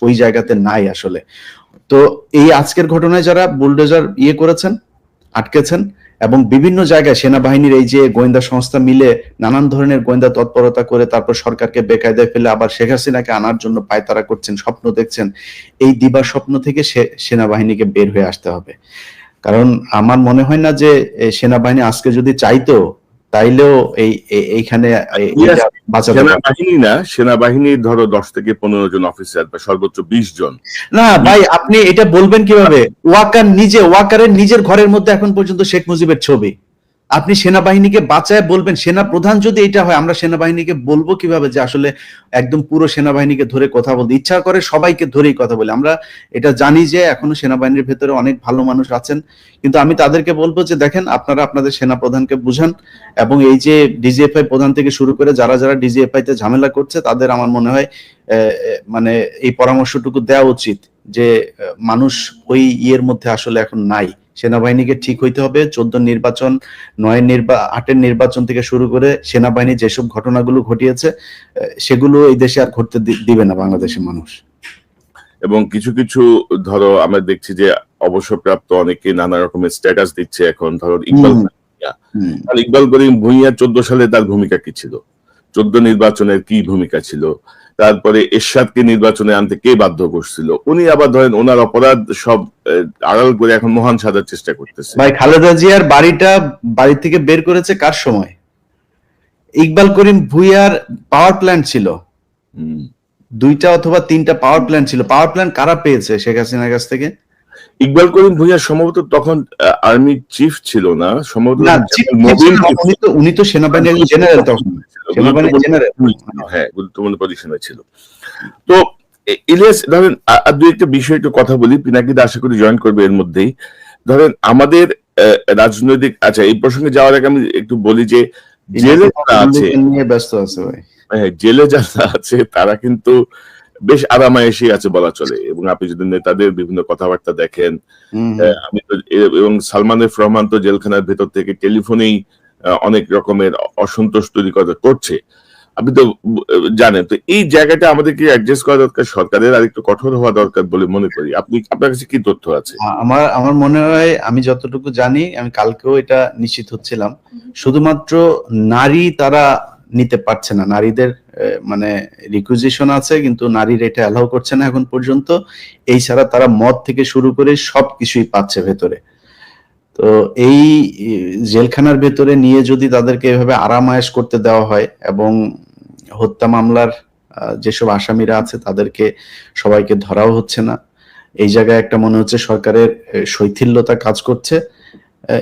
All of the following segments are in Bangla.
ওই জায়গাতে নাই আসলে। তো এই আজকের ঘটনায় যারা বুলডোজার করেছেন, আটকেছেন, এবং বিভিন্ন জায়গায় সেনাবাহিনীর এই যে গোয়েন্দা সংস্থা মিলে নানান ধরনের গোয়েন্দা তৎপরতা করে তারপর সরকারকে বেকায়দায় ফেলে আবার শেখ হাসিনাকে আনার জন্য পায়তারা করছেন, স্বপ্ন দেখছেন, এই দিবা স্বপ্ন থেকে সেনাবাহিনীকে বের হয়ে আসতে হবে। কারণ আমার মনে হয় না যে সেনাবাহিনী আজকে যদি চাইতো তাইলেও এইখানে সেনাবাহিনী না, সেনাবাহিনীর ধরো 10 থেকে 15 জন অফিসার বা সর্বোচ্চ 20 জন। না ভাই, আপনি এটা বলবেন কিভাবে? ওয়াকারের নিজের ঘরের মধ্যে এখন পর্যন্ত শেখ মুজিবের ছবি। আপনি সেনাবাহিনীকে বাঁচায় বলবেন? সেনা প্রধান যদি এটা হয়, আমরা সেনাবাহিনীকে বলবো কিভাবে যে আসলে একদম পুরো সেনাবাহিনীকে ধরে কথা বলতে? ইচ্ছা করে সবাইকে ধরেই কথা বলি। আমরা এটা জানি যে এখনো সেনাবাহিনীর ভেতরে অনেক ভালো মানুষ আছেন, কিন্তু আমি তাদেরকে বলবো যে দেখেন, আপনারা আপনাদের সেনা প্রধানকে বুঝান, এবং এই যে ডিজিএফআই প্রধান থেকে শুরু করে যারা যারা ডিজিএফআই তে ঝামেলা করছে তাদের আমার মনে হয় মানে এই পরামর্শটুকু দেওয়া উচিত যে মানুষ ওই মধ্যে আসলে এখন নাই। সেনাবাহিনীকে ঠিক হইতে হবে। 14 নির্বাচন, 8 নির্বাচন থেকে শুরু করে সেনাবাহিনী যেসব ঘটনাগুলো ঘটিয়েছে সেগুলো এই দেশে আর ঘটতে দিবে না বাংলাদেশের মানুষ। এবং কিছু কিছু ধরো আমরা দেখছি যে অবসরপ্রাপ্ত অনেকে নানা রকমের স্ট্যাটাস দিচ্ছে এখন। ধরো ইকবাল করিম ভূঁইয়া 14 সালে তার ভূমিকা কি ছিল, 14 নির্বাচনের কি ভূমিকা ছিল, তারপরে এরশাদকে নির্বাচনে আনতে কে বাধ্য করছিল, উনি আবার ধরেন ওনার অপরাধ সব আড়াল করে এখন মহান সাজার চেষ্টা করতেছে। ভাই, খালেদা জিয়ার বাড়ি থেকে বের করেছে কার সময়? ইকবাল করিম ভূঁইয়ার পাওয়ার প্ল্যান্ট ছিল, 2টা অথবা 3টা পাওয়ার প্ল্যান্ট ছিল। পাওয়ার প্ল্যান্ট কারা পেয়েছে শেখ হাসিনার কাছ থেকে? ইকবাল করিম ভূঁইয়া সম্ভবত তখন আর্মি চিফ ছিল না, সম্ভবত উনি তো সেনাবাহিনীর জেনারেল, তখন সেনাবাহিনীর জেনারেল, হ্যাঁ, গুরুত্বপূর্ণ পজিশনে ছিল। তো ইলিয়াস, ধরেন আর দুই একটা বিষয় একটু কথা বলি, পিনাকিদা আশা করি জয়েন করবে এর মধ্যেই। ধরেন আমাদের রাজনৈতিক, আচ্ছা এই প্রসঙ্গে যাওয়ার আগে আমি একটু বলি যে জেলে যারা আছে, ব্যস্ত আছে ভাই, হ্যাঁ জেলে যারা আছে তারা কিন্তু বেশ আরামায়েশি আছে বলা চলে। এবং আপনি যদি নেতাদের বিভিন্ন কথাবার্তা দেখেন, আমি তো, এবং সালমান এফ রহমান তো জেলখানার ভেতর থেকে টেলিফোনেই অনেক রকমের অসন্তোষ তৈরি করছে, আপনি তো জানেন। তো এই জায়গাটা আমাদেরকে অ্যাডজাস্ট করা দরকার, সরকারের আর একটু কঠোর হওয়া দরকার বলে মনে করি। আপনার কাছে কি তথ্য আছে? আমার মনে হয়, আমি যতটুকু জানি, আমি কালকেও এটা নিশ্চিত হচ্ছিলাম, শুধুমাত্র নারী তারা নিতে পারছে না, নারীদের মানে রিকুইজিশন আছে কিন্তু নারীর এটা অ্যালাউ করছে না এখন পর্যন্ত। এই ছাড়া তারা মদ থেকে শুরু করে সবকিছুই পাচ্ছে ভেতরে। তো এই জেলখানার ভেতরে নিয়ে যদি তাদেরকে এভাবে আরামায়েশ করতে দেওয়া হয়, এবং হত্যা মামলার যেসব আসামিরা আছে তাদেরকে সবাইকে ধরাও হচ্ছে না, এই জায়গায় একটা মনে হচ্ছে সরকারের শৈথিল্যতা কাজ করছে।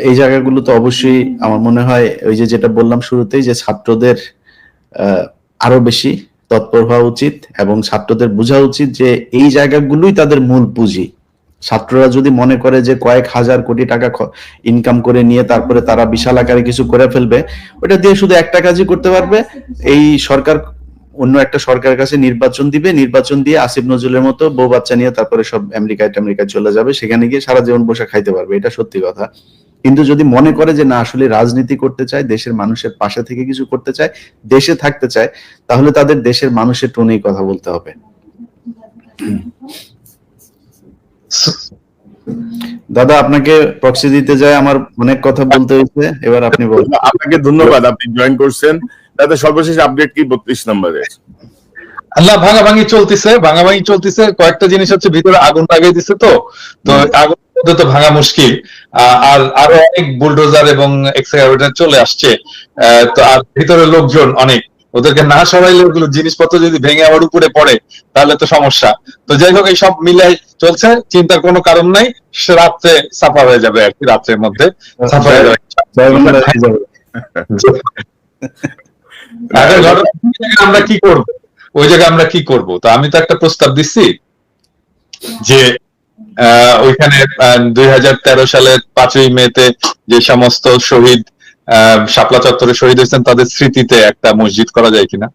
এই জায়গাগুলো তো অবশ্যই আমার মনে হয় ওই যেটা বললাম শুরুতেই, যে ছাত্রদের আরো বেশি তৎপর হওয়া উচিত, এবং ছাত্রদের বোঝা উচিত যে এই জায়গাগুলোই তাদের মূল পুঁজি। ছাত্ররা যদি মনে করে যে কয়েক হাজার কোটি টাকা ইনকাম করে নিয়ে তারপরে তারা বিশাল আকারে কিছু করে ফেলবে, ওটা দিয়ে শুধু একটা কাজই করতে পারবে, এই সরকার অন্য একটা সরকারের কাছে নির্বাচন দিবে, নির্বাচন দিয়ে আসিফ নজরুলের মতো বউ বাচ্চা নিয়ে তারপরে সব আমেরিকায় চলে যাবে, সেখানে গিয়ে সারা জীবন বসে খাইতে পারবে। এটা সত্যি কথা। কিন্তু যদি মনে করে যে না, আসলে রাজনীতি করতে চায়, দেশের মানুষের পাশে থেকে কিছু করতে চায়, দেশে থাকতে চায়, তাহলে তাদের দেশের মানুষের টোনেই কথা বলতে হবে। দাদা, আপনাকে প্রক্সি দিতে যায় আমার অনেক কথা বলতে হয়েছে, এবার আপনি বলুন। আপনাকে ধন্যবাদ, আপনি জয়েন করছেন। দাদা সর্বশেষ আপডেট কি 32 নম্বরে? আল্লাহ, ভাঙাভাঙি চলতেছে। কয়েকটা জিনিস হচ্ছে, ভিতরে আগুন লাগিয়ে দিচ্ছে, তো আগুন তো ভাঙা মুশকিল। আর আরো অনেক বুলডোজার এবং এক্সকাভেটর চলে আসছে। তো আর ভিতরে লোকজন অনেক, ওদেরকে না সরাইলে ওগুলো জিনিসপত্র যদি ভেঙে আবার উপরে পড়ে তাহলে তো সমস্যা। তো যাই হোক, এই সব মিলাই চলছে, চিন্তার কোনো কারণ নাই। রাত্রে সাফা হয়ে যাবে আর কি, রাত্রের মধ্যে সাফা হয়ে যাবে। আমরা কি করব ওই জায়গায়, আমরা কি করব? তো আমি তো একটা প্রস্তাব দিচ্ছি যে ওইখানে 2013 সালের 5ই মেতে যে সমস্ত শহীদ শাপলা চত্বরে শহীদ হয়েছেন তাদের স্মৃতিতে একটা মসজিদ করা যায় কিনা,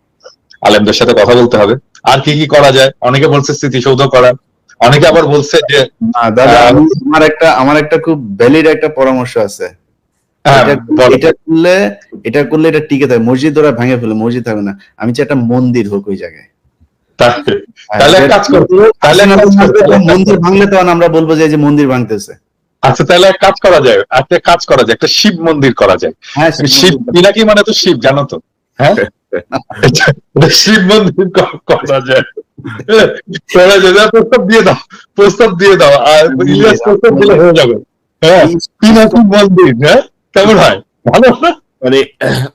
আলেমদের সাথে কথা বলতে হবে। আর কি কি করা যায়? অনেকে বলছে স্মৃতিসৌধ করা, অনেকে আবার বলছে যে দাদা, আমার একটা খুব ভ্যালিড একটা পরামর্শ আছে। এটা করলে এটা টিকে থাকে। মসজিদ ওরা ভেঙে ফেলে, মসজিদ হবে না। আমি চাই একটা মন্দির হোক ওই জায়গায়। তাহলে এক কাজ করবো, তাহলে মন্দির ভাঙলে তখন আমরা বলবো যে এই যে মন্দির ভাঙতেছে। আচ্ছা, তাহলে এক কাজ করা যায়, একটা শিব মন্দির করা যায়। হ্যাঁ, শিব পিনাকি মানে তো শিব, জানো তো? হ্যাঁ, শিব মন্দির করা যায়। প্রস্তাব দিয়ে দাও আর ইলিয়াস প্রস্তাব দিলে হয়ে যাবে। হ্যাঁ, পিনাকি মন্দির। হ্যাঁ, কেমন হয়? ভালো না? মানে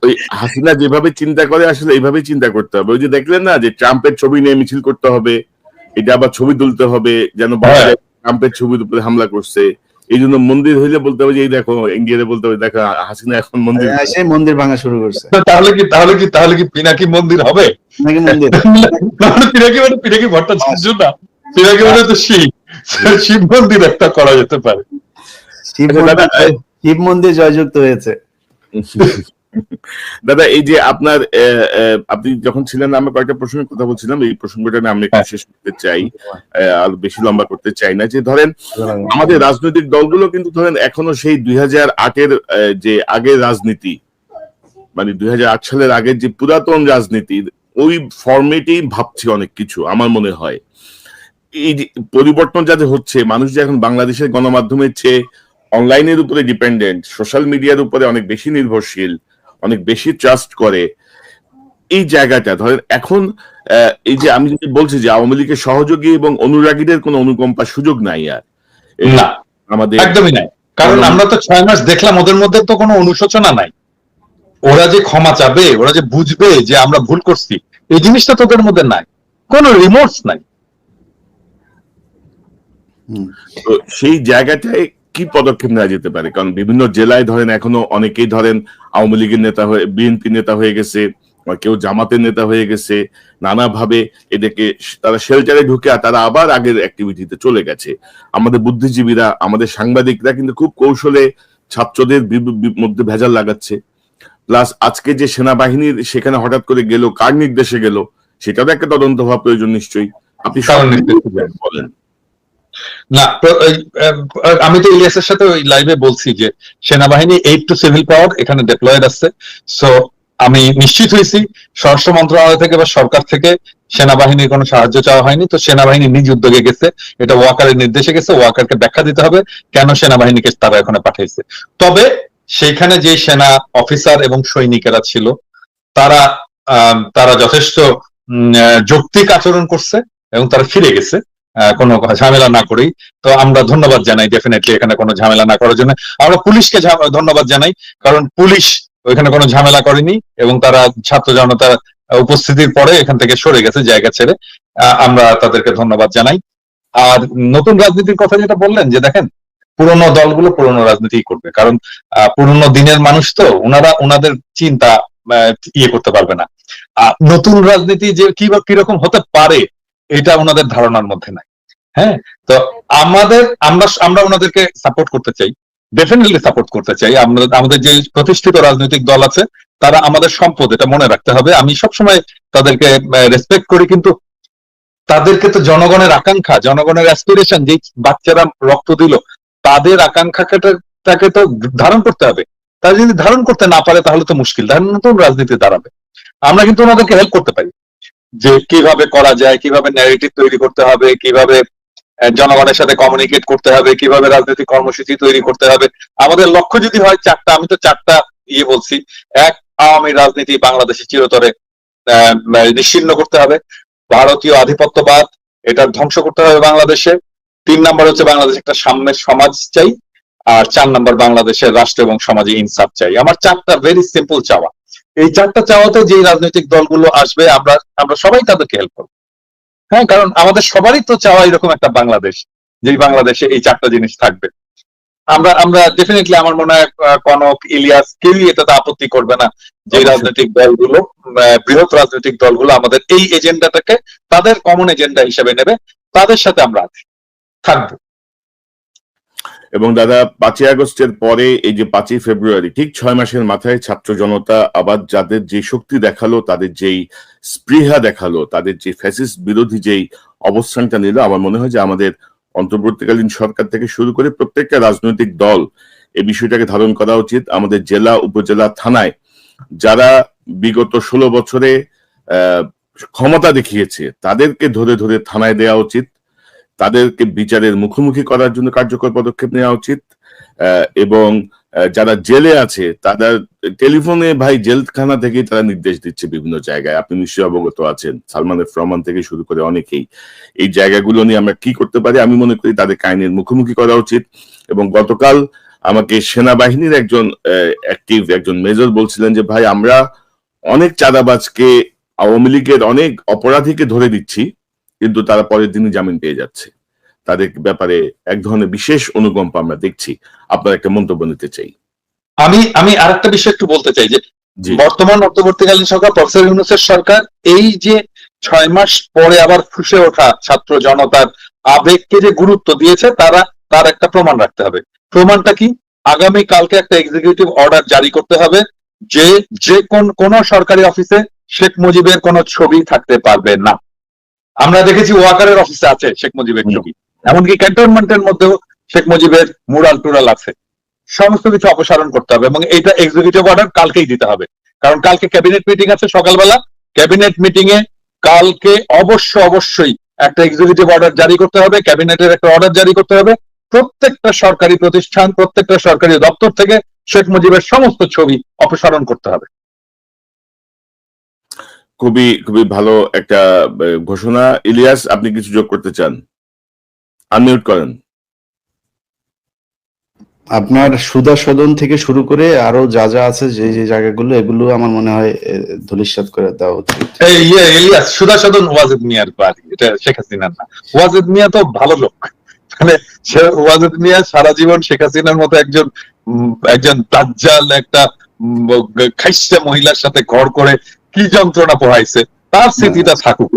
ওই হাসিনা যেভাবে চিন্তা করে আসলে এইভাবে চিন্তা করতে হবে। ওই যে দেখলেন না যে ট্রাম্পের ছবি নিয়ে মিছিল করতে হবে, এটা আবার ছবি তুলতে হবে যেন বলা যায় ট্রাম্পের ছবির উপরে হামলা করছে। এই জন্য মন্দির হইলে বলতে হবে যে এই দেখো, ইন্ডিয়াতে বলতে হবে দেখো হাসিনা এখন মন্দির মন্দির ভাঙা শুরু করছে। তাহলে কি পিনাকি মন্দির হবে? নাকি মন্দির পিনাকি ভট্টাচার্য না, পিনাকি মানে তো শিব মন্দির একটা করা যেতে পারে। শিব মন্দির জয়যুক্ত হয়েছে। দাদা, এই যে আপনার আপনি যখন ছিলেন আমরা কয়েকটা প্রসঙ্গের কথা বলছিলাম, এই প্রসঙ্গটা আমি একটু শেষ করতে চাই, আর বেশি লম্বা করতে চাই না। যে ধরেন আমাদের রাজনৈতিক দলগুলো কিন্তু ধরেন এখনো সেই 2008-এর যে আগের রাজনীতি, মানে 2008 সালের আগের যে পুরাতন রাজনীতির ওই ফরম্যাটেই ভাবছে অনেক কিছু আমার মনে হয়। এই যে পরিবর্তন যাতে হচ্ছে, মানুষ যে এখন বাংলাদেশের গণমাধ্যমের চেয়ে অনলাইনের উপরে ডিপেন্ডেন্ট, সোশ্যাল মিডিয়ার উপরে অনেক বেশি নির্ভরশীল, অনেক বেশি ট্রাস্ট করে, এই জায়গাটা ধরেন এখন এই যে আমি যদি বলছি যে আওয়ামী লীগের সহযোগী এবং অনুরাগীদের কোনো অনুকম্পার সুযোগ নাই আর, না আমাদের একদমই নাই। কারণ আমরা তো 6 মাস দেখলাম ওদের মধ্যে তো কোনো অনুশোচনা নাই। ওরা যে ক্ষমা চাবে, ওরা যে বুঝবে যে আমরা ভুল করছি, এই জিনিসটা তোদের মধ্যে নাই, কোনো রিমোর্স নাই। তো সেই জায়গাটায় কি পদক্ষেপ নেওয়া যেতে পারে? কারণ বিভিন্ন জেলায় ধরেন এখনো অনেকেই ধরেন আওয়ামী লীগের নেতা হয়ে, বিএনপি নেতা হয়ে গেছে, কেউ জামাতের নেতা হয়ে গেছে, নানাভাবে এদেরকে তারা শেল্টারে ঢুকে তারা আবার আগের অ্যাক্টিভিটিতে চলে গেছে। আমাদের বুদ্ধিজীবীরা, আমাদের সাংবাদিকরা কিন্তু খুব কৌশলে ছাত্রদের মধ্যে ভেজাল লাগাচ্ছে। প্লাস আজকে যে সেনাবাহিনীর সেখানে হঠাৎ করে গেল, কার নির্দেশে গেল, সেটারও একটা তদন্ত হওয়া প্রয়োজন নিশ্চয়ই। আপনি বলেন না, আমি তো ইলিয়াসের সাথে ওই লাইভে বলছি যে সেনাবাহিনী 8 টু সিভিল পাওয়ার এখানে ডিপ্লয়েড আছে। সো আমি নিশ্চিত হয়েছি স্বরাষ্ট্র মন্ত্রণালয় থেকে বা সরকার থেকে সেনাবাহিনীর কোনো সাহায্য চাওয়া হয়নি। তো সেনাবাহিনী নিজ উদ্যোগে গেছে, এটা ওয়াকারের নির্দেশে গেছে। ওয়াকারকে ব্যাখ্যা দিতে হবে কেন সেনাবাহিনীকে তারা এখানে পাঠিয়েছে। তবে সেইখানে যে সেনা অফিসার এবং সৈনিকেরা ছিল তারা যথেষ্ট যৌক্তিক আচরণ করছে এবং তারা ফিরে গেছে কোনো ঝামেলা না করেই। তো আমরা ধন্যবাদ জানাই ডেফিনেটলি এখানে কোনো ঝামেলা না করার জন্য। আমরা পুলিশকে ধন্যবাদ জানাই, কারণ পুলিশ ওইখানে কোনো ঝামেলা করেনি এবং তারা ছাত্র জনতার উপস্থিতির পরে এখান থেকে সরে গেছে জায়গা ছেড়ে। আমরা তাদেরকে ধন্যবাদ জানাই। আর নতুন রাজনীতির কথা যেটা বললেন, যে দেখেন পুরোনো দলগুলো পুরোনো রাজনীতি করবে, কারণ পুরোনো দিনের মানুষ তো ওনাদের চিন্তা ইয়ে করতে পারবে না। নতুন রাজনীতি যে কিরকম হতে পারে এটা ওনাদের ধারণার মধ্যে নাই। হ্যাঁ, তো আমরা ওনাদেরকে সাপোর্ট করতে চাই, ডেফিনেটলি সাপোর্ট করতে চাই। আমাদের যে প্রতিষ্ঠিত রাজনৈতিক দল আছে তারা আমাদের সম্পদ, এটা মনে রাখতে হবে। আমি সবসময় তাদেরকে রেসপেক্ট করি, কিন্তু তাদেরকে তো জনগণের আকাঙ্ক্ষা, জনগণের অ্যাসপিরেশন, যে বাচ্চারা রক্ত দিল তাদের আকাঙ্ক্ষাটাকে তো ধারণ করতে হবে। তারা যদি ধারণ করতে না পারে তাহলে তো মুশকিল, তাহলে নতুন রাজনীতি দাঁড়াবে। আমরা কিন্তু ওনাদেরকে হেল্প করতে পারি যে কিভাবে করা যায়, কিভাবে ন্যারেটিভ তৈরি করতে হবে, কিভাবে জনগণের সাথে কমিউনিকেট করতে হবে, কিভাবে রাজনৈতিক কর্মসূচি তৈরি করতে হবে। আমাদের লক্ষ্য যদি হয় 4টা, আমি তো 4টা বলছি। এক, আওয়ামী রাজনীতি বাংলাদেশে চিরতরে নিশ্চিহ্ন করতে হবে। ভারতীয় আধিপত্যবাদ এটা ধ্বংস করতে হবে বাংলাদেশে। 3 নাম্বার হচ্ছে বাংলাদেশে একটা সাম্যের সমাজ চাই। আর 4 নাম্বার বাংলাদেশের রাষ্ট্র এবং সমাজে ইনসাফ চাই। আমার 4টা ভেরি সিম্পল চাওয়া। এই 4টা চাওয়াতে যে রাজনৈতিক দলগুলো আসবে আমরা সবাই তাদেরকে হেল্প করবো। হ্যাঁ, কারণ আমাদের সবারই তো চাওয়া এরকম একটা বাংলাদেশ, যে বাংলাদেশে এই 4টা জিনিস থাকবে। আমরা ডেফিনেটলি, আমার মনে হয় কনক, ইলিয়াস কেউই এটাতে আপত্তি করবে না যে রাজনৈতিক দলগুলো, বৃহৎ রাজনৈতিক দলগুলো আমাদের এই এজেন্ডাটাকে তাদের কমন এজেন্ডা হিসেবে নেবে, তাদের সাথে আমরা থাকবো। এবং দাদা 5ই আগস্টের পরে এই যে 5ই ফেব্রুয়ারি, ঠিক 6 মাসের মাথায় ছাত্র জনতা আবার যাদের যে শক্তি দেখালো, তাদের যেই স্পৃহা দেখালো, তাদের যে ফ্যাসিস্ট বিরোধী যেই অবস্থানটা নিল, আমার মনে হয় যে আমাদের অন্তর্বর্তীকালীন সরকার থেকে শুরু করে প্রত্যেকটা রাজনৈতিক দল এই বিষয়টাকে ধারণ করা উচিত। আমাদের জেলা, উপজেলা, থানায় যারা বিগত 16 বছরে ক্ষমতা দেখিয়েছে তাদেরকে ধরে ধরে থানায় দেওয়া উচিত, তাদেরকে বিচারের মুখোমুখি করার জন্য কার্যকর পদক্ষেপ নেওয়া উচিত। এবং যারা জেলে আছে তাদের টেলিফোনে ভাই জেলখানা থেকেই তারা নির্দেশ দিচ্ছে বিভিন্ন জায়গায়, আপনি নিশ্চয়ই অবগত আছেন, সালমান এফ রহমান থেকে শুরু করে অনেকেই। এই জায়গাগুলো নিয়ে আমরা কি করতে পারি, আমি মনে করি তাদের আইনের মুখোমুখি করা উচিত। এবং গতকাল আমাকে সেনাবাহিনীর একজন অ্যাক্টিভ একজন মেজর বলছিলেন যে ভাই আমরা অনেক চাঁদাবাজকে, আওয়ামী লীগের অনেক অপরাধীকে ধরে দিচ্ছি, কিন্তু তারা পরের দিনই জামিন পেয়ে যাচ্ছে। তাদের ব্যাপারে এক ধরনের বিশেষ অনুকম্পা আমরা দেখছি। আপনার একটা মন্তব্য নিতে চাই। আমি আরেকটা বিষয় একটু বলতে চাই যে বর্তমান অন্তর্বর্তীকালীন সরকার, প্রফেসর ইউনূসের সরকার, এই যে 6 মাস পরে আবার ফুসে ওঠা ছাত্র জনতার আবেগকে যে গুরুত্ব দিয়েছে, তার একটা প্রমাণ রাখতে হবে। প্রমাণটা কি? আগামী কালকে একটা এক্সিকিউটিভ অর্ডার জারি করতে হবে যে কোন সরকারি অফিসে শেখ মুজিবের কোন ছবি থাকতে পারবে না। আমরা দেখেছি ওয়াকারের অফিসে আছে শেখ মুজিবের ছবি, এমনকি ক্যান্টনমেন্টের মধ্যেও শেখ মুজিবের মুরাল টুরাল আছে। সমস্ত কিছু অপসারণ করতে হবে এবং এটা এক্সিকিউটিভ অর্ডার কালকেই দিতে হবে, কারণ কালকে ক্যাবিনেট মিটিং আছে সকালবেলা। ক্যাবিনেট মিটিং এ কালকে অবশ্যই একটা এক্সিকিউটিভ অর্ডার জারি করতে হবে, ক্যাবিনেটের একটা অর্ডার জারি করতে হবে। প্রত্যেকটা সরকারি প্রতিষ্ঠান, প্রত্যেকটা সরকারি দপ্তর থেকে শেখ মুজিবের সমস্ত ছবি অপসারণ করতে হবে। খুবই খুবই ভালো একটা ঘোষণা। ইলিয়াস, আপনি কিছু যোগ করতে চান? আনমিউট করেন। আপনার সুধা সদন থেকে শুরু করে আরো যা যা আছে যে যে জায়গাগুলো, এগুলো আমার মনে হয় ধূলিসাৎ করে দেওয়া উচিত। ইলিয়াস, সুধা সদন ওয়াজেদ মিয়ার বাড়ি, এটা শেখ হাসিনার না। ওয়াজেদ মিয়া তো ভালো লোক, মানে ওয়াজেদ মিয়া সারা জীবন শেখ হাসিনার মতো একজন দাজ্জাল, একটা খাইস্টা মহিলার সাথে ঘর করে কি যন্ত্রণা পোহাইছে, তার স্মৃতিটা থাকুক।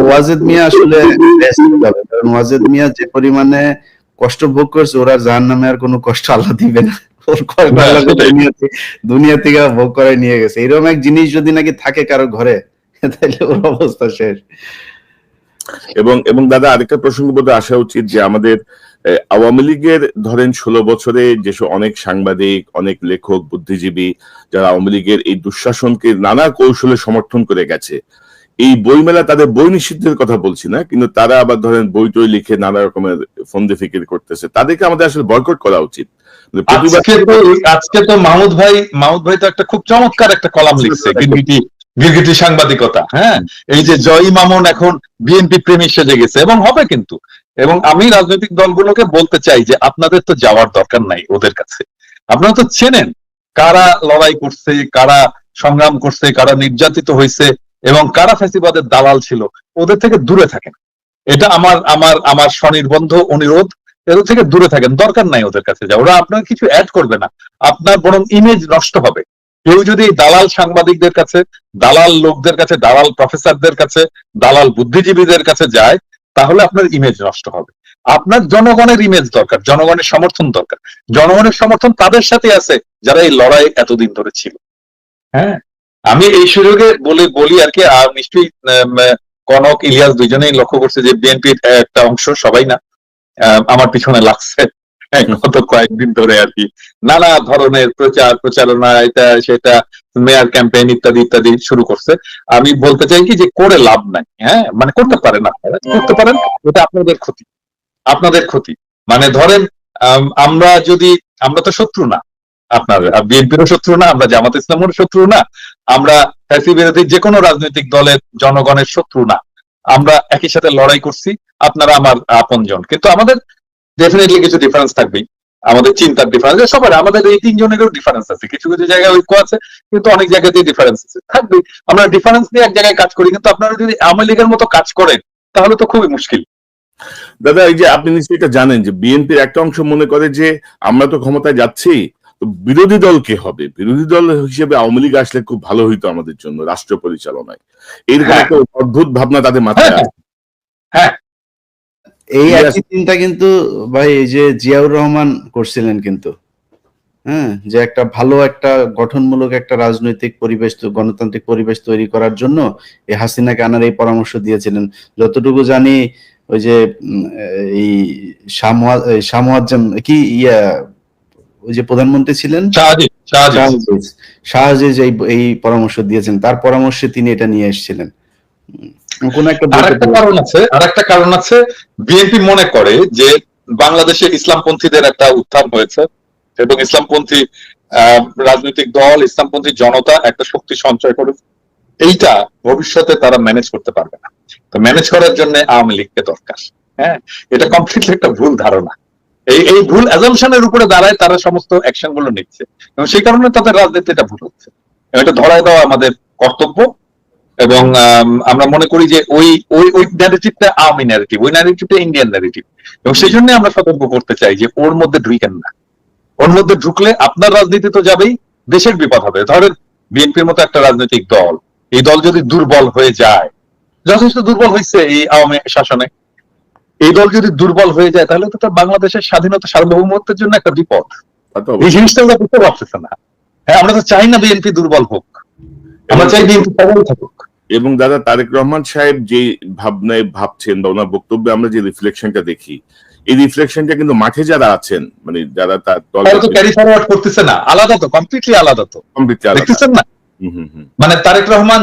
ওয়াজেদ মিয়া আসলে কারণ ওয়াজেদ মিয়া যে পরিমাণে কষ্ট ভোগ করছে, ওরা জাহান্নামে আর কোনো কষ্ট আল্লাহ দিবে না। ওর কষ্ট দুনিয়া থেকে ভোগ করে নিয়ে গেছে। এরকম এক জিনিস যদি নাকি থাকে কারো ঘরে, তাহলে ওর অবস্থা শেষ। এবং দাদা আরেকটা প্রসঙ্গ বোধহয় আসা উচিত যে আমাদের আওয়ামী লীগের ধরেন 16 বছরে যেসব অনেক সাংবাদিক, অনেক লেখক, বুদ্ধিজীবী যারা আওয়ামী লীগের এই দুঃশাসনকে নানা কৌশলে সমর্থন করে গেছে, এই বইমেলা তাদের বই নিষিদ্ধের কথা বলছি না, কিন্তু তারা আবার ধরেন বই টই লিখে নানা রকমের ফন্দে ফিকির করতেছে, তাদেরকে আমাদের আসলে বয়কট করা উচিত। আজকে তো মাহমুদ ভাই তো একটা খুব চমৎকার একটা কলাম লিখছে, গিরগিটি সাংবাদিকতা। হ্যাঁ, এই যে জয় মামুন এখন বিএনপি প্রেমী সেজে গেছে, এবং হবে কিন্তু। এবং আমি রাজনৈতিক দলগুলোকে বলতে চাই যে আপনাদের তো যাওয়ার দরকার নাই ওদের কাছে। আপনারা তো চেনেন কারা লড়াই করছে, কারা সংগ্রাম করছে, কারা নির্যাতিত হয়েছে এবং কারা ফ্যাসিবাদের দালাল ছিল। ওদের থেকে দূরে থাকেন, এটা আমার স্বনির্বন্ধ অনুরোধ। এদের থেকে দূরে থাকেন, দরকার নাই ওদের কাছে যাওয়া। ওরা আপনার কিছু অ্যাড করবে না, আপনার বরং ইমেজ নষ্ট হবে। কেউ যদি দালাল সাংবাদিকদের কাছে, দালাল লোকদের কাছে, দালাল প্রফেসরদের কাছে, দালাল বুদ্ধিজীবীদের কাছে যায়, তাহলে আপনার ইমেজ নষ্ট হবে। আপনার জনগণের ইমেজ দরকার, জনগণের সমর্থন দরকার। জনগণের সমর্থন তাদের সাথে আছে যারা এই লড়াই এতদিন ধরে ছিল। হ্যাঁ, আমি এই সুযোগে বলি আর কি, আর নিশ্চয়ই কনক, ইলিয়াস দুইজনেই লক্ষ্য করছে যে বিএনপির একটা অংশ, সবাই না, আমার পিছনে লাগছে গত কয়েকদিন ধরে আর কি, নানা ধরনের প্রচারণা, এটা সেটা, মেয়র ক্যাম্পেইন ইত্যাদি ইত্যাদি শুরু করছে। আমি বলতে চাই কি যে করে লাভ নাই। হ্যাঁ, মানে করতে পারেন, আপনারা করতে পারেন, এটা আপনাদের ক্ষতি। মানে ধরেন আমরা তো শত্রু না, আপনার বিএনপিরও শত্রু না, আমরা জামাত ইসলামের শত্রু না, আমরা ফ্যাসি বিরোধী যে কোনো রাজনৈতিক দলের জনগণের শত্রু না। আমরা একই সাথে লড়াই করছি, আপনারা আমার আপনজন। কিন্তু আমাদের ডেফিনেটলি কিছু ডিফারেন্স থাকবেই, আমাদের চিন্তার ডিফারেন্স, সবার আমাদের এই 3 জনেরও ডিফারেন্স আছে। কিছু কিছু জায়গায় ঐক্য আছে, কিন্তু অনেক জায়গাতেই ডিফারেন্স আছে, থাকবেই। আমরা ডিফারেন্স নিয়ে এক জায়গায় কাজ করি, কিন্তু আপনারা যদি আওয়ামী লীগের মতো কাজ করেন তাহলে তো খুবই মুশকিল। দাদা, এই যে আপনি নিশ্চয়ই এটা জানেন যে বিএনপির একটা অংশ মনে করে যে আমরা তো ক্ষমতায় যাচ্ছি, তো বিরোধী দল কে হবে, বিরোধী দল হিসেবে আওয়ামী লীগ আসলে খুব ভালো হইতো আমাদের জন্য রাষ্ট্র পরিচালনায়। এরকম একটা অদ্ভুত ভাবনা তাদের মাথায় আছে। হ্যাঁ, এই একই চিন্তা কিন্তু ভাই এই যে জিয়াউর রহমান করছিলেন কিন্তু। হ্যাঁ, যে একটা ভালো একটা গঠনমূলক একটা রাজনৈতিক পরিবেশ, গণতান্ত্রিক পরিবেশ তৈরি করার জন্য এই হাসিনাকে আনার এই পরামর্শ দিয়েছিলেন। যতটুকু জানি ওই যে এই শামওয়াজ্জাম কি ওই যে প্রধানমন্ত্রী ছিলেন, শাহজিজ এই পরামর্শ দিয়েছেন, তার পরামর্শে তিনি এটা নিয়ে এসেছিলেন। কোন একটা আরেকটা কারণ আছে, বিএনপি মনে করে যে বাংলাদেশে ইসলামপন্থীদের একটা উত্থান হয়েছে এবং ইসলামপন্থী রাজনৈতিক দল, ইসলামপন্থী জনতা একটা শক্তি সঞ্চয় করে, এইটা ভবিষ্যতে তারা ম্যানেজ করতে পারবে না। তো ম্যানেজ করার জন্য আওয়ামী লীগকে দরকার। হ্যাঁ, এটা কমপ্লিটলি একটা ভুল ধারণা। এই ভুল অ্যাজাম্পশনের উপরে দাঁড়ায় তারা সমস্ত অ্যাকশন গুলো নিচ্ছে, এবং সেই কারণে তাদের রাজনীতিটা ভুল হচ্ছে। এটা ধরায় দেওয়া আমাদের কর্তব্য। এবং আমরা মনে করি যে ওই ওই ওই ন্যারেটিভটা আওয়ামী ন্যারেটিভ, ওই ন্যারেটিভটা ইন্ডিয়ান ন্যারেটিভ, এবং সেই জন্য আমরা সতর্ক করতে চাই যে ওর মধ্যে ঢুকেন না। ওর মধ্যে ঢুকলে আপনার রাজনীতি তো যাবেই, দেশের বিপদ হবে। ধরেন বিএনপির মতো একটা রাজনৈতিক দল, এই দল যদি দুর্বল হয়ে যায়, যথেষ্ট দুর্বল হয়েছে এই আওয়ামী শাসনে, এই দল যদি দুর্বল হয়ে যায় তাহলে তো তার বাংলাদেশের স্বাধীনতা সার্বভৌমত্বের জন্য একটা বিপদ। এই জিনিসটা আমরা বুঝতে পারতেছে না। হ্যাঁ, আমরা তো চাই না বিএনপি দুর্বল হোক, আমরা চাই বিএনপি সবল থাকুক। এবং দাদা তারেক রহমান সাহেব যে ভাবনায় ভাবছেন বা ওনার বক্তব্যে আমরা যে রিফ্লেকশনটা দেখি, এই রিফ্লেকশনটা কিন্তু মাঠে যারা আছেন, মানে যারা তার দল ক্যারি ফরওয়ার্ড করতেছে না, আলাদা তো, কমপ্লিটলি আলাদা তো, দেখতেছেন না? মানে তারেক রহমান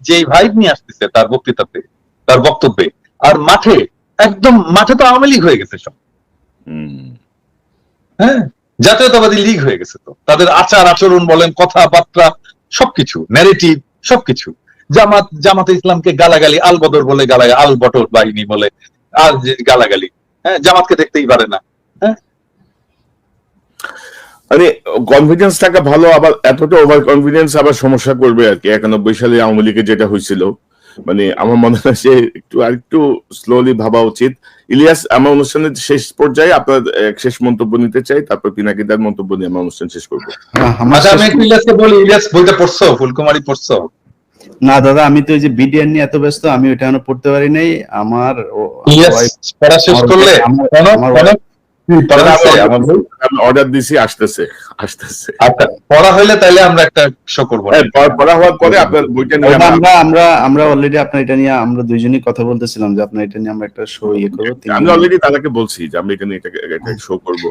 যেই ভাইব নিয়ে আসতেছে তার বক্তৃতাতে, তার বক্তব্যে, আর মাঠে একদম মাঠে তো আওয়ামী লীগ হয়ে গেছে সব। হ্যাঁ, জাতীয়তাবাদী লীগ হয়ে গেছে। তো তাদের আচার আচরণ বলেন, কথাবার্তা, সবকিছু, ন্যারেটিভ, সবকিছু। জামাতে ইসলামকে গালাগালি, আল বদর বলে গালাগালি, আল বটর বাহিনী বলে আর গালাগালি। হ্যাঁ, জামাতকে দেখতেই পারে না। হ্যাঁ, মানে কনফিডেন্স থাকা ভালো, আবার এতটা ওভার কনফিডেন্স আবার সমস্যা করবে আর কি। 91 সালে আওয়ামী লীগের যেটা হয়েছিল, মানে আমার মনে হয় যে আরেকটু স্লোলি ভাবা উচিত। ইলিয়াস, আমার অনুষ্ঠানের শেষ পর্যায়ে আপনার শেষ মন্তব্য নিতে চাই, তারপর পিনাকিদার মন্তব্য নিয়ে আমার অনুষ্ঠান শেষ করবো। আমি ইলিয়াসকে বলি, ইলিয়াস বইটা পড়ছো? ফুলকুমারী পড়ছো? না দাদা, আমি তো এই যে বিডিআর নিয়ে এত ব্যস্ত, আমি ওইটা এখনো পড়তে পারি নাই। আমার পড়া শেষ করলে অর্ডার দিছি, আসতেছে। আচ্ছা, পড়া হইলে তাহলে আমরা একটা শো করবো। পড়া হওয়ার পরে আপনার বইটা নিয়ে আমরা অলরেডি আপনার এটা নিয়ে আমরা দুইজনই কথা বলতেছিলাম যে আপনার এটা নিয়ে আমরা একটা শো করবো। আমি অলরেডি তাদেরকে বলছি যে আমরা এটা নিয়ে একটা শো করবো,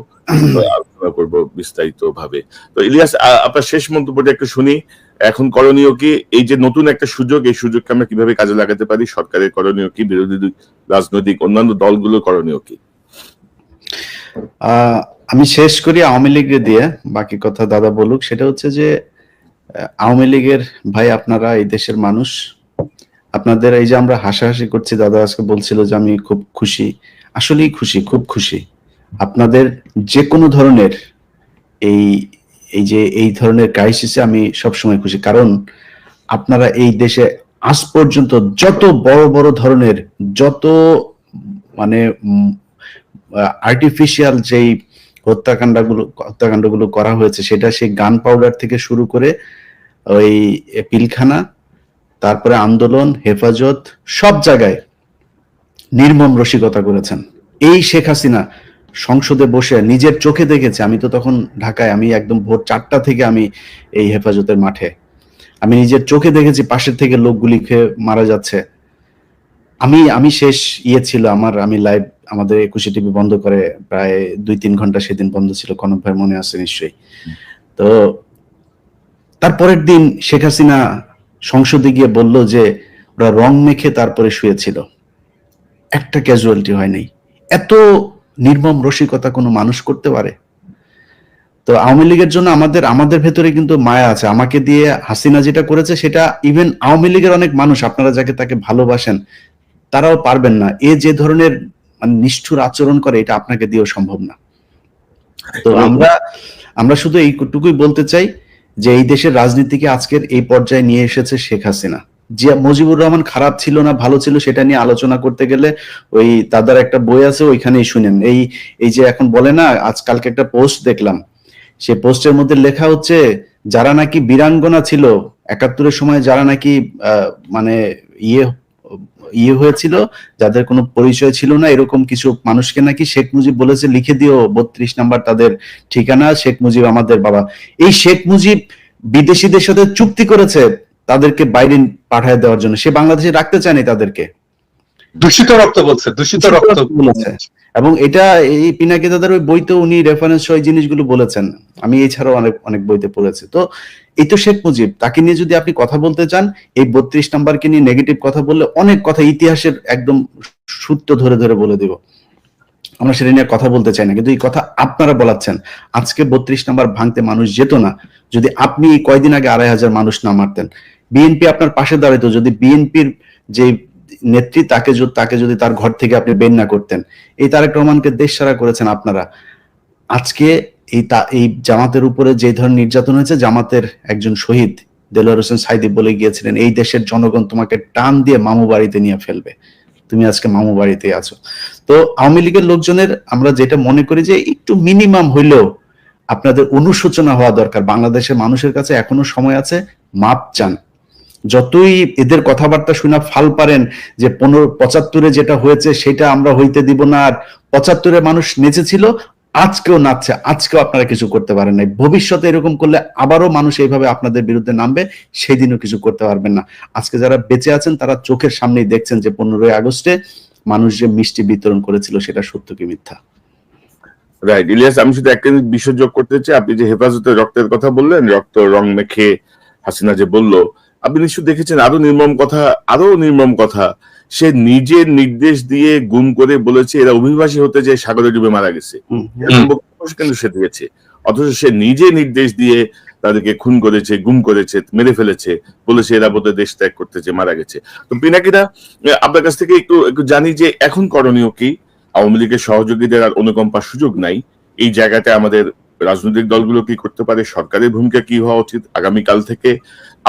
আলোচনা করবো বিস্তারিত ভাবে। তো ইলিয়াস, আপনার শেষ মন্তব্যটা একটু শুনি। এখন করণীয় কি? এই যে নতুন একটা সুযোগ, এই সুযোগকে আমরা কিভাবে কাজে লাগাতে পারি? সরকারের করণীয় কি? বিরোধী রাজনৈতিক অন্যান্য দলগুলোর করণীয় কি? আমি শেষ করি আওয়ামী লীগের দিয়ে, বাকি কথা দাদা বলুক। সেটা হচ্ছে যে আওয়ামী লীগের ভাই, আপনারা এই দেশের মানুষ, আপনাদের এই যে আমরা হাসাহাসি করছি, দাদা আজকে বলছিল যে আমি খুব খুশি, আসলেই খুশি, খুব খুশি। আপনাদের যে কোনো ধরনের এই ধরনের ক্রাইসিসে আমি সবসময় খুশি, কারণ আপনারা এই দেশে আজ পর্যন্ত যত বড় বড় ধরনের, যত মানে আর্টিফিশিয়াল যেই হত্যাকাণ্ডগুলো করা হয়েছে, সেটা সেই গান পাউডার থেকে শুরু করে ওই পিলখানা, তারপরে আন্দোলন, হেফাজত, সব জায়গায় নির্মম রসিকতা করেছেন। এই শেখ হাসিনা সংসদে বসে নিজের চোখে দেখেছে, আমি তো তখন ঢাকায়, আমি একদম ভোর 4টা থেকে আমি এই হেফাজতের মাঠে, আমি নিজের চোখে দেখেছি পাশের থেকে লোকগুলি খেয়ে মারা যাচ্ছে। আমি শেষ ছিল আমি লাইভ, আমাদের 21 টিভি বন্ধ করে প্রায় 2-3 ঘন্টা সেদিন বন্ধ ছিল, কনক ভাই মনে আছে নিশ্চয়ই। তো তারপরের দিন শেখ হাসিনা সংসদে গিয়ে বলল যে ওরা রং মেখে তারপরে শুয়েছিল, একটা ক্যাজুয়ালিটি হয় নাই। এত নির্মম রসিকতা কোনো মানুষ করতে পারে? তো আওয়ামী লীগের জন্য আমাদের ভেতরে কিন্তু মায়া আছে। আমাকে দিয়ে হাসিনা যেটা করেছে, সেটা ইভেন আওয়ামী লীগের অনেক মানুষ, আপনারা যাকে তাকে ভালোবাসেন, তারাও পারবেন না। যে ধরনের মানে নিষ্ঠুর আচরণ করে, এটা আপনাকে দিয়েও সম্ভব না। তো আমরা শুধু এইটুকুই বলতে চাই যে এই দেশের রাজনীতিকে আজকের এই পর্যায়ে নিয়ে এসেছে শেখ হাসিনা। যে মুজিবুর রহমান খারাপ ছিল না ভালো ছিল, সেটা নিয়ে আলোচনা করতে গেলে ওই দাদার একটা বই আছে, ওইখানেই শুনেন। এই যে এখন বলে না, আজকালকে একটা পোস্ট দেখলাম, সে পোস্টের মধ্যে লেখা হচ্ছে যারা নাকি বীরাঙ্গনা ছিল 71-এর সময়, যারা নাকি মানে ইয়ে হয়েছিল, যাদের কোনো পরিচয় ছিল না, এরকম কিছু মানুষকে নাকি শেখ মুজিব বলেছে লিখে দিও 32 নাম্বার তাদের ঠিকানা, শেখ মুজিব আমাদের বাবা। এই শেখ মুজিব বিদেশিদের সাথে চুক্তি করেছে তাদেরকে বাইরে পাঠায় দেওয়ার জন্য, সে বাংলাদেশে রাখতে চায়নি তাদেরকে। দূষিত রক্ত বলছে, দূষিত রক্ত বলেছে। এবং এটা এই পিনাকি দাদার ওই বইতে উনি রেফারেন্স সহ এই জিনিসগুলো বলেছেন, আমি এছাড়াও অনেক অনেক বইতে পড়েছি। তো এই তো শেখ মুজিব, তাকে নিয়ে যদি আপনি কথা বলতে চান, এই 32 নাম্বারকে নিয়ে নেগেটিভ কথা বললে অনেক কথা ইতিহাসের একদম সূত্র ধরে ধরে বলে দিব, আমরা সেটা নিয়ে কথা বলতে চাই না, কিন্তু এই কথা আপনারা বলাচ্ছেন। আজকে 32 নাম্বার ভাঙতে মানুষ যেত না যদি আপনি কয়দিন আগে 2,500 মানুষ না মারতেন। বিএনপি আপনার পাশে দাঁড়াইতো যদি বিএনপির যে নেত্রী তাকে যদি তার ঘর থেকে আপনি বের না করতেন। এই তারেক রহমানকে দেশ ছাড়া করেছেন আপনারা। আজকে এই জামাতের উপরে যে ধরনের নির্যাতন হয়েছে, জামাতের একজন শহীদ দেলোয়ার হোসেন সাইদি বলে গিয়েছিলেন, এই দেশের জনগণ তোমাকে টান দিয়ে মামু বাড়িতে নিয়ে ফেলবে, তুমি আজকে মামু বাড়িতে আছো। তো আওয়ামী লীগের লোকজনের আমরা যেটা মনে করি যে একটু মিনিমাম হইলেও আপনাদের অনুশোচনা হওয়া দরকার। বাংলাদেশের মানুষের কাছে এখনো সময় আছে, মাপ চান। যতই এদের কথাবার্তা শুনে ফাল পারেন যে 75-এ যেটা হয়েছে সেটা আমরা হইতে দিব না, আর 75-এ মানুষ নেচেছিল, আজকেও নাচছে, আজকেও আপনারা কিছু করতে পারেন নাই। ভবিষ্যতে এরকম করলে আবারও মানুষ এইভাবে আপনাদের বিরুদ্ধে নামবে, সেই দিনও কিছু করতে পারবেন না। আজকে যারা বেঁচে আছেন তারা চোখের সামনেই দেখছেন যে 15ই আগস্টে মানুষ যে মিষ্টি বিতরণ করেছিল সেটা সত্য কি মিথ্যা। রাইট ইলিয়াস, আমি শুধু একটা বিষয় যোগ করতে চাই। আপনি যে হেফাজতে রক্তের কথা বললেন, রক্ত রং মেখে হাসিনা যে বললো, আপনি নিশ্চয় দেখেছেন আরো নির্মম কথা। সে নিজের নির্দেশ দিয়ে গুম করে বলেছে এরা অভিবাসী হতে যে সাগরে ডুবে মারা গেছে, কিন্তু সে দিয়েছে। অথচ সে নিজে নির্দেশ দিয়ে তাদেরকে খুন করেছে, গুম করেছে, মেরে ফেলেছে, বলেছে এরা বোধহয় দেশ ত্যাগ করতেছে, মারা গেছে। তো পিনাকিদা, আপনার কাছ থেকে একটু জানি যে এখন করণীয় কি? আওয়ামী লীগের সহযোগীদের আর অনুকম্পার সুযোগ নাই। এই জায়গাতে আমাদের রাজনৈতিক দলগুলো কি করতে পারে, সরকারের ভূমিকা কি হওয়া উচিত আগামীকাল থেকে?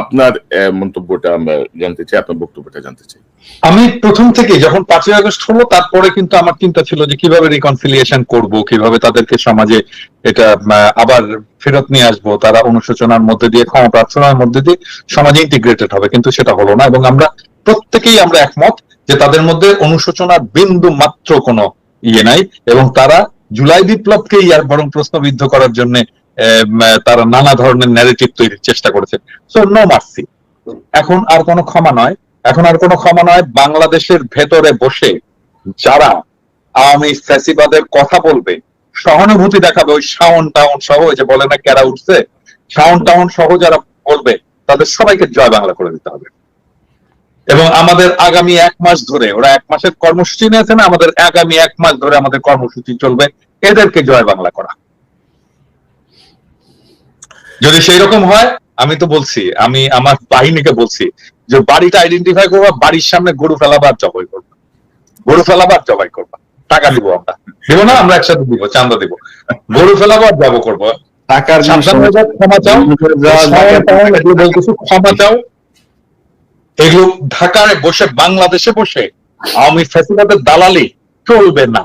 আপনার মন্তব্যটা আমরা জানতে চাই, আপনার বক্তব্যটা জানতে চাই। আমি প্রথম থেকে যখন 5ই আগস্ট হলো তারপরে কিন্তু আমার চিন্তা ছিল যে কিভাবে রিকনসিলিয়েশন করব, কিভাবে তাদেরকে সমাজে এটা আবার ফেরত নিয়ে আসবো, তারা অনুশোচনার মধ্যে দিয়ে, ক্ষমা প্রার্থনার মধ্যে দিয়ে সমাজে ইন্টিগ্রেটেড হবে, কিন্তু সেটা হলো না। এবং আমরা প্রত্যেকেই আমরা একমত যে তাদের মধ্যে অনুশোচনার বিন্দু মাত্র কোনো নাই, এবং তারা জুলাই বিপ্লবকেই আর বরং প্রশ্নবিদ্ধ করার জন্য তারা নানা ধরনের ন্যারেটিভ তৈরির চেষ্টা করেছে। সো নো মার্সি, এখন আর কোনো ক্ষমা নয়, এখন আর কোনো ক্ষমা নয়। বাংলাদেশের ভেতরে বসে যারা আওয়ামী ফ্যাসিবাদের কথা বলবে, সহানুভূতি দেখাবে, ওই শাওন টাউন সহ, ওই যে বলে না কেরা উঠছে, শাওন টাউন সহ যারা বলবে তাদের সবাইকে জয় বাংলা করে দিতে হবে। এবং আমাদের আগামী 1 মাস ধরে, ওরা 1 মাসের কর্মসূচি নিয়েছে না, আমাদের আগামী 1 মাস ধরে আমাদের কর্মসূচি চলবে এদেরকে জয় বাংলা করা। যদি সেই রকম হয়, আমি তো বলছি, আমি আমার বাহিনীকে বলছি যে বাড়িটা আইডেন্টিফাই করবা, বাড়ির সামনে গরু ফেলাবার জবাই করবা, গরু ফেলাবার জবাই করবা, টাকা দিব, আমরা দিব না, আমরা একসাথে দিব, চান্দা দিব, গরু ফেলাবার জব করবো, টাকার ক্ষমা চাও, বলতেছি ক্ষমা চাও। এগুলো ঢাকায় বসে, বাংলাদেশে বসে আওয়ামী ফ্যাসিবাদের দালালি চলবে না।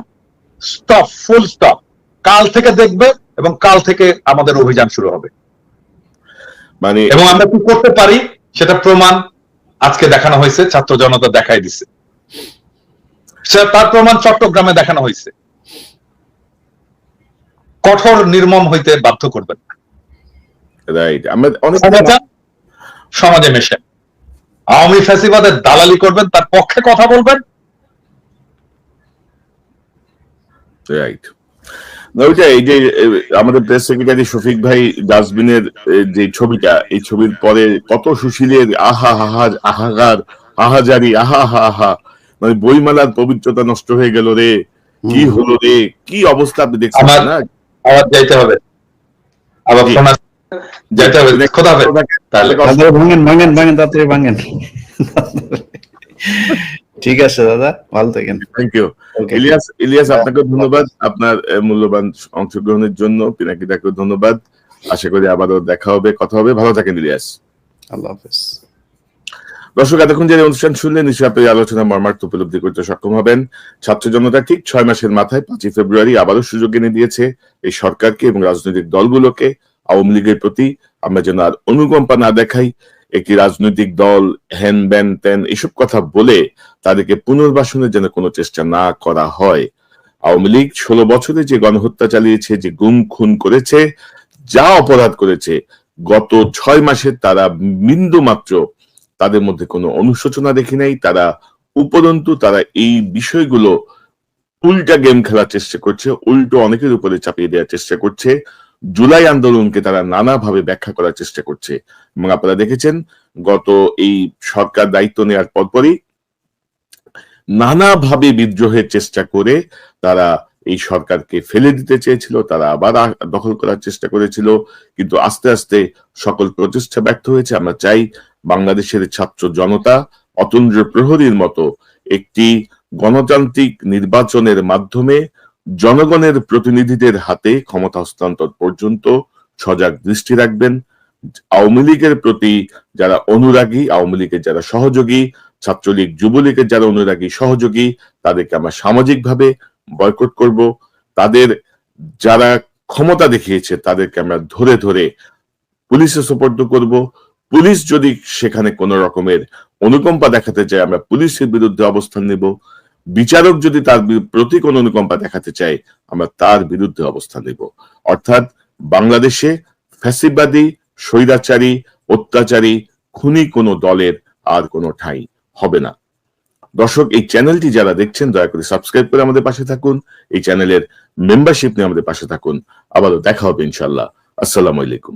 Stop, full stop. কাল থেকে দেখবে এবং কাল থেকে আমাদের অভিযান শুরু হবে। মানে এবং আমরা কি করতে পারি সেটা প্রমাণ আজকে দেখানো হয়েছে, ছাত্র জনতা দেখাই দিছে, তার প্রমাণ চট্টগ্রামে দেখানো হয়েছে। কঠোর নির্মম হইতে বাধ্য করবেন না। রাইট, আমরা অনেক সমাজে মেশে আওয়ামী ফ্যাসিবাদের দালালি করবেন, তার পক্ষে কথা বলবেন। রাইট, ওইটা এই যে আমাদের প্রেস সেক্রেটারি শফিক ভাই ডাস্টবিনের যে ছবিটা, এই ছবির পরে কত সুশীলের আহা হাহা আহাগার আহাজারি আহা হা আহা, মানে বইমেলার পবিত্রতা নষ্ট হয়ে গেল রে, কি হলো রে, কি অবস্থা আপনি দেখছেন না? আবার যাইতে হবে, আবার যাইতে হবে, খোদা হাফেজ। তাহলে ভাঙেন তাড়াতাড়ি ভাঙেন। ঠিক আছে দাদা, ভালো থাকেন। থ্যাংক ইউ ইলিয়াস, আপনাকে ধন্যবাদ আপনার মূল্যবান অংশগ্রহণের জন্য। পিনাকিদাকে ধন্যবাদ। আশা করি আবারও দেখা হবে, কথা হবে। ভালো থাকেন ইলিয়াস। আল্লাহ হাফেজ। দর্শক, এতক্ষণ যে অনুষ্ঠান শুনলেন, নিশ্চয়ই আপনি আলোচনা মর্মার্থ উপলব্ধি করতে সক্ষম হবেন। ছাত্র জনতা ঠিক 6 মাসের মাথায় 5ই ফেব্রুয়ারি আবারও সুযোগ এনে দিয়েছে এই সরকারকে এবং রাজনৈতিক দলগুলোকে। আওয়ামী লীগের প্রতি আমরা যেন আর অনুকম্পা না দেখাই, একটি রাজনৈতিক দল হ্যান ব্যান ত্যান এসব কথা বলে তাদেরকে পুনর্বাসনের যেন কোনো চেষ্টা না করা হয়। আওয়ামী লীগ 16 বছরে যে গণহত্যা চালিয়েছে, যে গুম খুন করেছে, যা অপরাধ করেছে, গত 6 মাসে তারা বিন্দু মাত্র তাদের মধ্যে কোনো অনুশোচনা দেখি নাই। তারা উপরন্তু তারা এই বিষয়গুলো উল্টা গেম খেলার চেষ্টা করছে, উল্টো অনেকের উপরে চাপিয়ে দেওয়ার চেষ্টা করছে। জুলাই আন্দোলনকে তারা নানাভাবে ব্যাখ্যা করার চেষ্টা করছে। এবং আপনারা দেখেছেন গত এই সরকার দায়িত্ব নেওয়ার পরপরই নানাভাবে বিদ্রোহের চেষ্টা করে তারা এই সরকারকে ফেলে দিতে চেয়েছিল, তারা আবার দখল করার চেষ্টা করেছিল, কিন্তু আস্তে আস্তে সকল প্রচেষ্টা ব্যর্থ হয়েছে। আমরা চাই বাংলাদেশের ছাত্র জনতা অতন্দ্র প্রহরীর মতো একটি গণতান্ত্রিক নির্বাচনের মাধ্যমে জনগণের প্রতিনিধিদের হাতে ক্ষমতা হস্তান্তর পর্যন্ত সজাগ দৃষ্টি রাখবেন। আওয়ামী লীগের প্রতি যারা অনুরাগী, আওয়ামী লীগের যারা সহযোগী, ছাত্রলীগ যুবলীগের যারা অনুরাগী সহযোগী, তাদেরকে আমরা সামাজিকভাবে বয়কট করব। তাদের যারা ক্ষমতা দেখিয়েছে তাদেরকে আমরা ধরে ধরে পুলিশে সোপর্দ করব। পুলিশ যদি সেখানে কোন রকমের অনুকম্পা দেখাতে চায়, আমরা পুলিশের বিরুদ্ধে অবস্থান নেব। বিচারক যদি তার প্রতি কোন অনুকম্পা দেখাতে চায়, আমরা তার বিরুদ্ধে অবস্থান নেব। অর্থাৎ বাংলাদেশে ফ্যাসিবাদী, স্বৈরাচারী, অত্যাচারী, খুনি কোন দলের আর কোনো ঠাঁই হবে না। দর্শক, এই চ্যানেলটি যারা দেখছেন দয়া করে সাবস্ক্রাইব করে আমাদের পাশে থাকুন, এই চ্যানেলের মেম্বারশিপ নিয়ে আমাদের পাশে থাকুন। আবারও দেখা হবে ইনশাআল্লাহ। আসসালামু আলাইকুম।